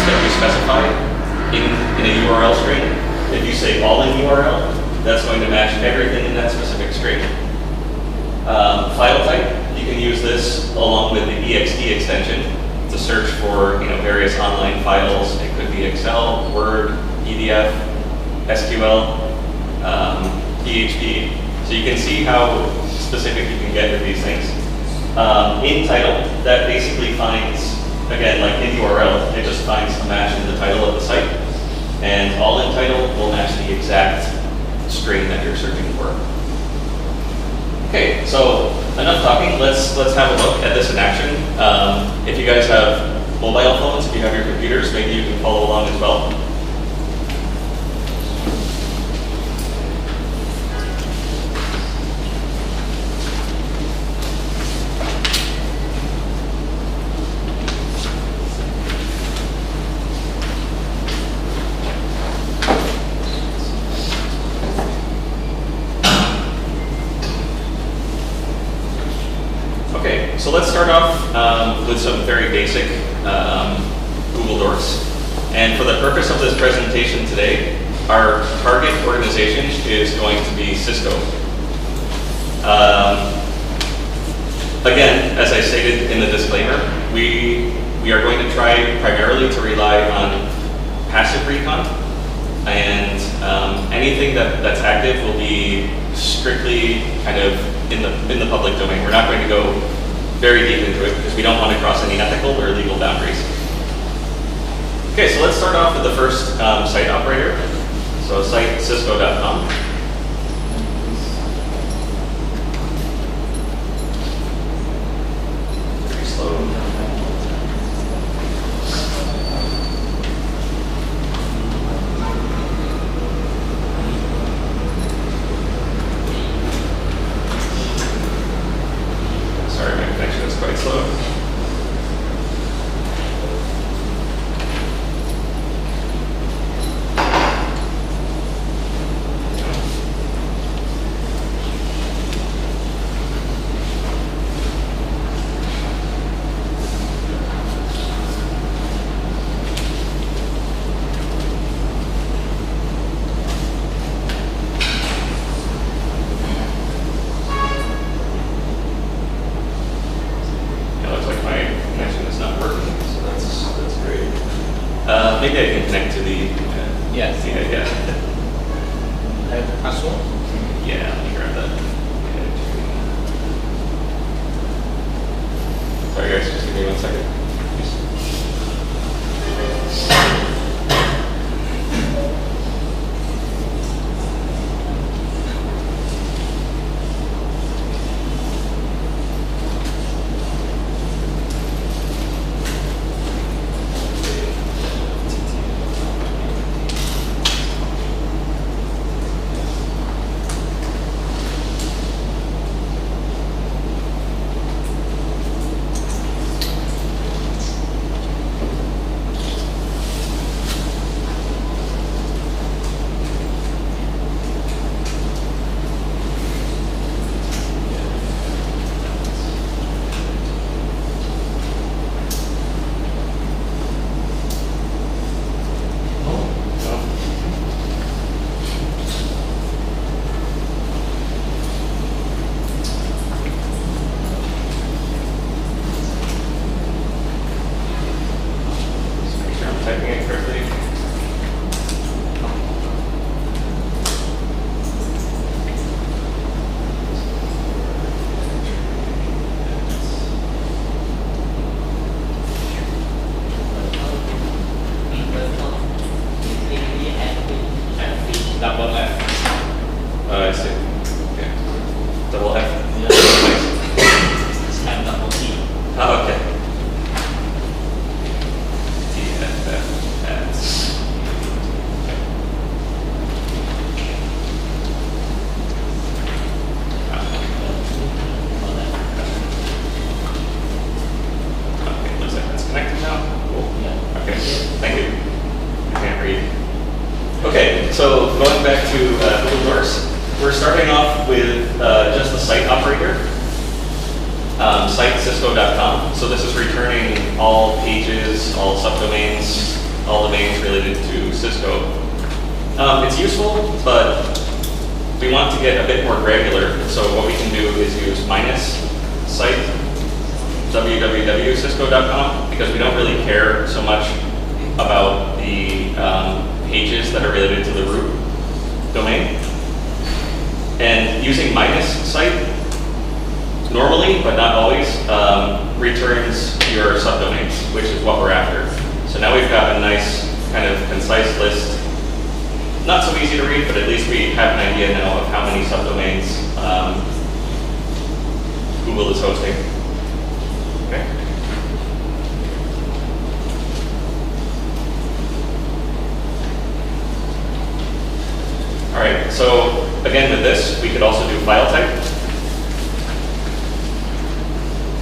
that you specify in a URL string. If you say all in URL, that's going to match everything in that specific string. File type, you can use this along with the ext extension to search for various online files. It could be Excel, Word, PDF, SQL, PHP. So you can see how specific you can get with these things. In title, that basically finds, again, like in URL, it just finds a match in the title of the site. And all in title will match the exact string that you're searching for. Okay, so enough talking. Let's have a look at this in action. If you guys have mobile phones, if you have your computers, maybe you can follow along as well. So let's start off with some very basic Google Docs. And for the purpose of this presentation today, our target organization is going to be Cisco. Again, as I stated in the disclaimer, we are going to try primarily to rely on passive recon, and anything that's active will be strictly kind of in the public domain. We're not going to go very deep into it because we don't want to cross any ethical or legal boundaries. Okay, so let's start off with the first site operator. So site cisco.com. Pretty slow. Sorry, my connection is quite slow. Maybe I can connect to the. Yes. Yeah. I have the password. Yeah, let me grab that. Sorry guys, just give me 1 second. Typing it correctly. Double F. I see. Okay. Double F. Yeah. It's kind of double T. Oh, okay. TFF. Okay, looks like that's connected now. Cool. Yeah. Okay, thank you. I can't read. Okay, so going back to Google Docs, we're starting off with just the site operator, site cisco.com. So this is returning all pages, all subdomains, all domains related to Cisco. It's useful, but we want to get a bit more granular. So what we can do is use minus site www.cisco.com, because we don't really care so much about the pages that are related to the root domain. And using minus site, normally, but not always, returns your subdomains, which is what we're after. So now we've got a nice kind of concise list. Not so easy to read, but at least we have an idea now of how many subdomains Google is hosting. Okay. All right, so again with this, we could also do file type.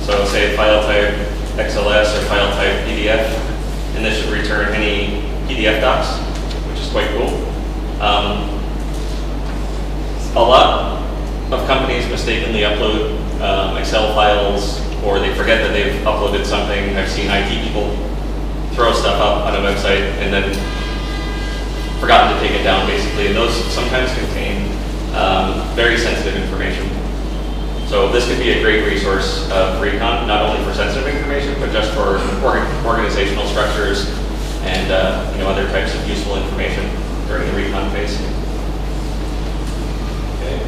So say file type XLS or file type PDF, and this should return any PDF docs, which is quite cool. A lot of companies mistakenly upload Excel files, or they forget that they've uploaded something. I've seen IT people throw stuff up on a website and then forgotten to take it down, basically, and those sometimes contain very sensitive information. So this could be a great resource of Recon, not only for sensitive information, but just for organizational structures and other types of useful information during the Recon phase. Okay.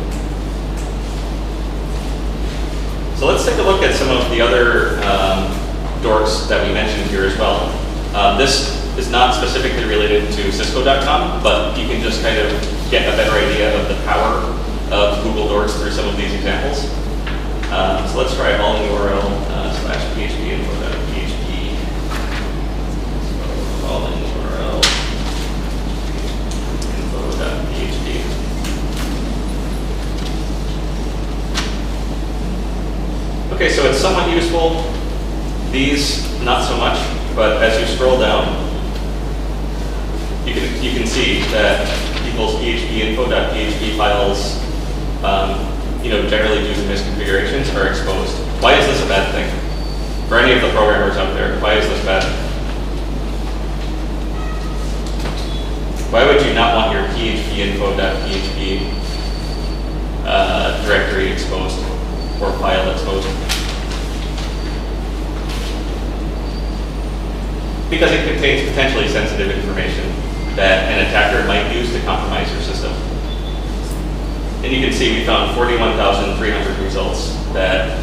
So let's take a look at some of the other dorks that we mentioned here as well. This is not specifically related to Cisco.com, but you can just kind of get a better idea of the power of Google dorks through some of these examples. So let's try all in URL /php info.php. So all in URL info.php. Okay, so it's somewhat useful. These, not so much, but as you scroll down, you can see that people's php.info.php files, generally due to misconfigurations, are exposed. Why is this a bad thing? For any of the programmers out there, why is this bad? Why would you not want your php.info.php directory exposed or file exposed? Because it contains potentially sensitive information that an attacker might use to compromise your system. And you can see we found 41,300 results that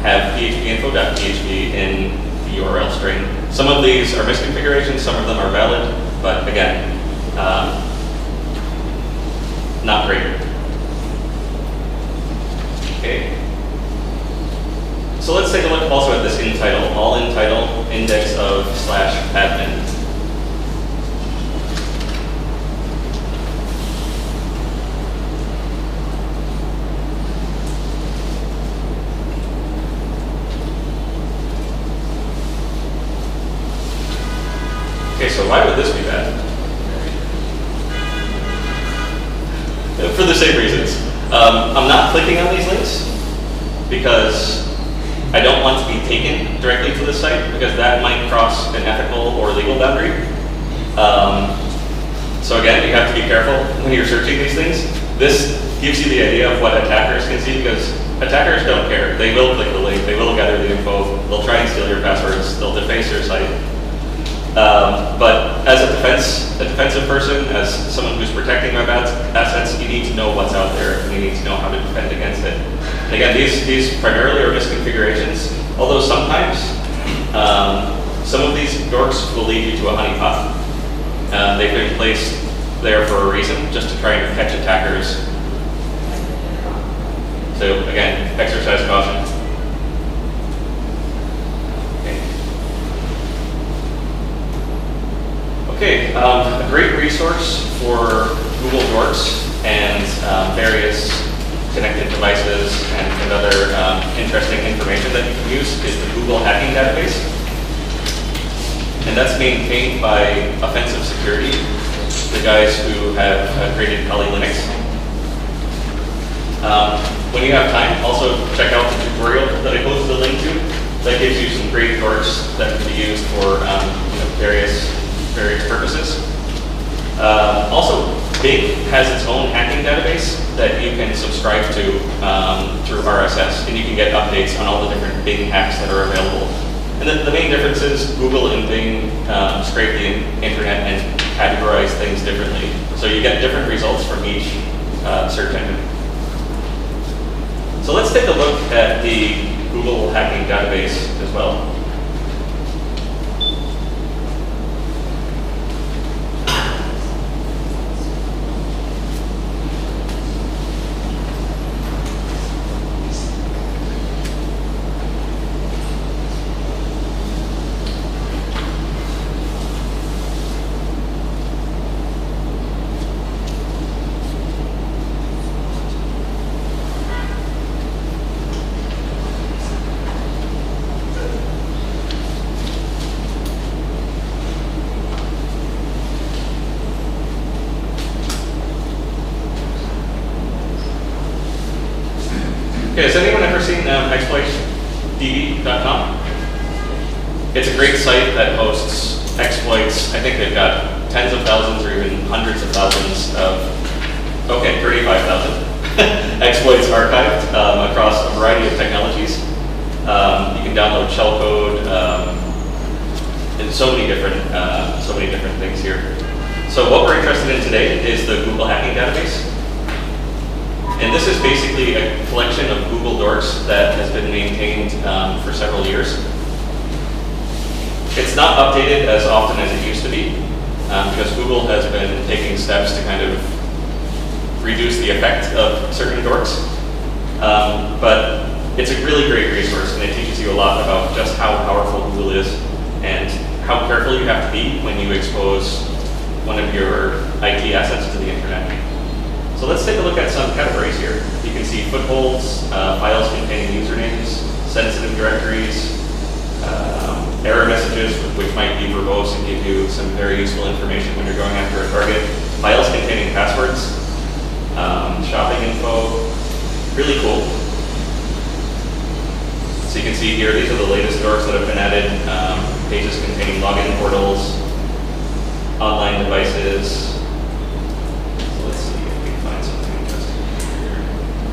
have php.info.php in the URL string. Some of these are misconfigurations, some of them are valid, but again, not great. Okay. So let's take a look also at this in title, all in title index of /admin. Okay, so why would this be bad? For the same reasons. I'm not clicking on these links because I don't want to be taken directly to the site, because that might cross an ethical or legal boundary. So again, you have to be careful when you're searching these things. This gives you the idea of what attackers can see, because attackers don't care. They will click the link, they will gather the info, they'll try and steal your passwords, they'll deface your site. But as a defensive person, as someone who's protecting web assets, you need to know what's out there, and you need to know how to defend against it. And again, these primarily are misconfigurations, although sometimes some of these dorks will lead you to a honeypot. They've been placed there for a reason, just to try and catch attackers. So again, exercise caution. Okay, a great resource for Google dorks and various connected devices and other interesting information that you can use is the Google Hacking Database. And that's maintained by Offensive Security, the guys who have created Kali Linux. When you have time, also check out the tutorial that I posted a link to. That gives you some great dorks that can be used for various has its own hacking database that you can subscribe to through RSS, and you can get updates on all the different Bing hacks that are available. And the main difference is Google and Bing scrape the internet and categorize things differently. So you get different results from each search engine. So let's take a look at the Google hacking database as well. Okay, has anyone ever seen exploitsdb.com? It's a great site that hosts exploits. I think they've got tens of thousands or even hundreds of thousands of, 35,000 exploits archived across a variety of technologies. You can download shellcode and so many different things here. So what we're interested in today is the Google hacking database. And this is basically a collection of Google dorks that has been maintained for several years. It's not updated as often as it used to be because Google has been taking steps to kind of reduce the effect of certain dorks. But it's a really great resource, and it teaches you a lot about just how powerful Google is and how careful you have to be when you expose one of your IT assets to the internet. So let's take a look at some categories here. You can see footholds, files containing usernames, sensitive directories, error messages, which might be verbose and give you some very useful information when you're going after a target, files containing passwords, shopping info, really cool. So you can see here, these are the latest dorks that have been added, pages containing login portals, online devices.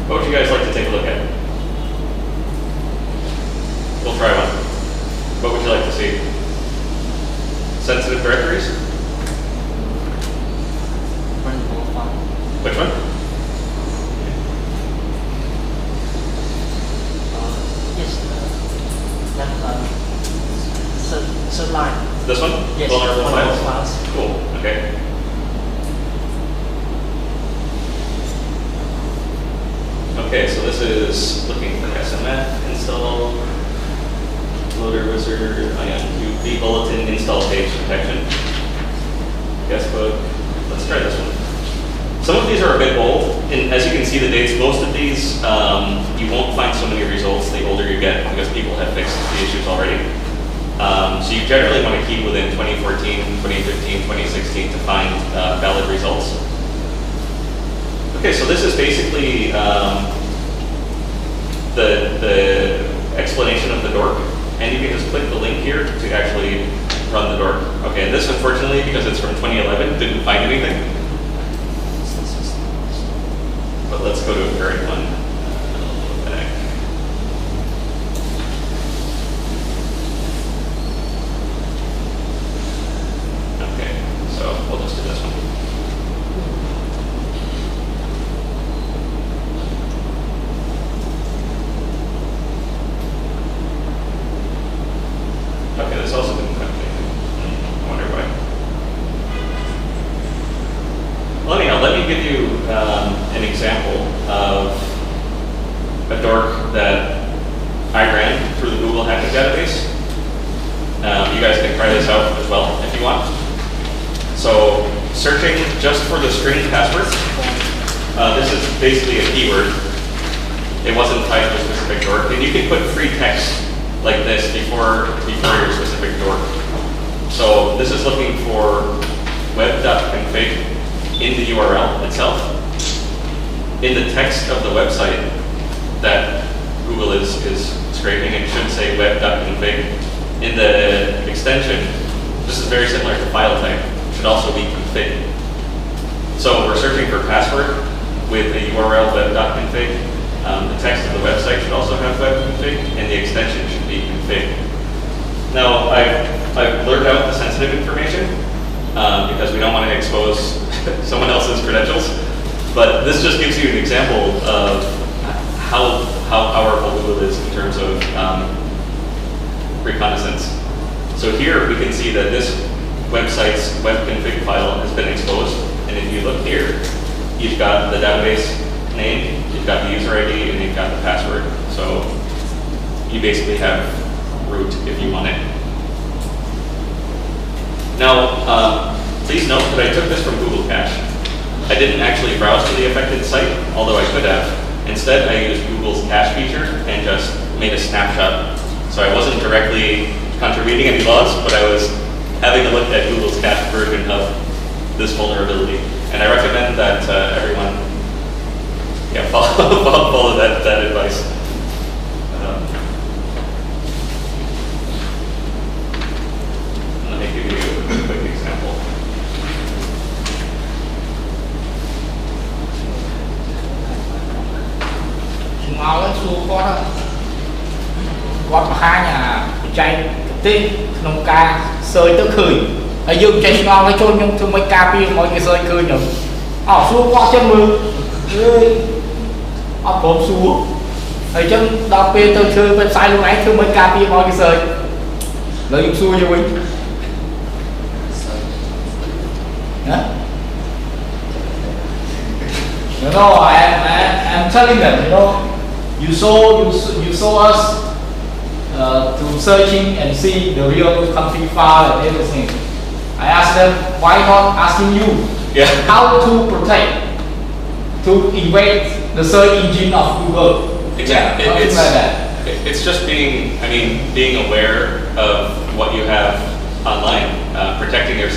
What would you guys like to take a look at? We'll try one. What would you like to see? Sensitive directories? Which one? Yes. Third line. This one? Yes. Vulnerable Vulnerable files? files. Cool. Okay. Okay, so this is looking for SMF, install, loader wizard, UV bulletin, install page detection, guestbook. Let's try this one. Some of these are a bit old, and as you can see the dates, most of these, you won't find so many results the older you get because people have fixed the issues already. So you generally want to keep within 2014, 2015, 2016 to find valid results. Okay, so this is basically the explanation of the dork, and you can just click the link here to actually run the dork. Okay, and this unfortunately, because it's from 2011, didn't find anything. But let's go to a current one. Back. Okay, so we'll just do this one. Okay, this also didn't have anything. I wonder why. Well, anyhow, let me give you an example of a dork that I ran through the Google hacking database. You guys can try this out as well if you want. So, searching just for the string password. This is basically a keyword. It wasn't tied to a specific dork, and you can put free text like this before your specific dork. So this is looking for web.config in the URL itself. In the text of the website that Google is scraping, it should say web.config. In the extension, this is very similar to file type, it should also be config. So we're searching for password with a URL web.config. The text of the website should also have web config, and the extension should be config. Now, I've blurred out the sensitive information because we don't want to expose someone else's credentials. But this just gives you an example of how powerful Google is in terms of Reconnaissance. So here we can see that this website's web config file has been exposed. And if you look here, you've got the database name, you've got the user ID, and you've got the password. So you basically have root if you want it. Now, please note that I took this from Google Cache. I didn't actually browse to the affected site, although I could have. Instead, I used Google's cache feature and just made a snapshot. So I wasn't directly contributing any logs, but I was having a look at Google's cache version of this vulnerability. And I recommend that everyone follow that advice. Let me give you a quick example. Ngồi lên xuống con đó. Con mà hai nhà chạy tí nông ca sơi tức khơi. Ở dương chạy ngon lấy chôn nhưng thương mấy ca bia mọi người sơi khơi nhở. Xuống qua chân mưa. Bốm xuống. Ở chân đọc bia tôi thương website lúc nãy thương mấy ca bia mọi người sơi. Lợi dụng xui cho mình. You know, I'm telling them, you know, you saw us to searching and see the real config file and everything. I asked them, why not asking you how to protect, to invade the search engine of Google? Exactly. Yeah, It's like that. It's just being aware of what you have online, protecting your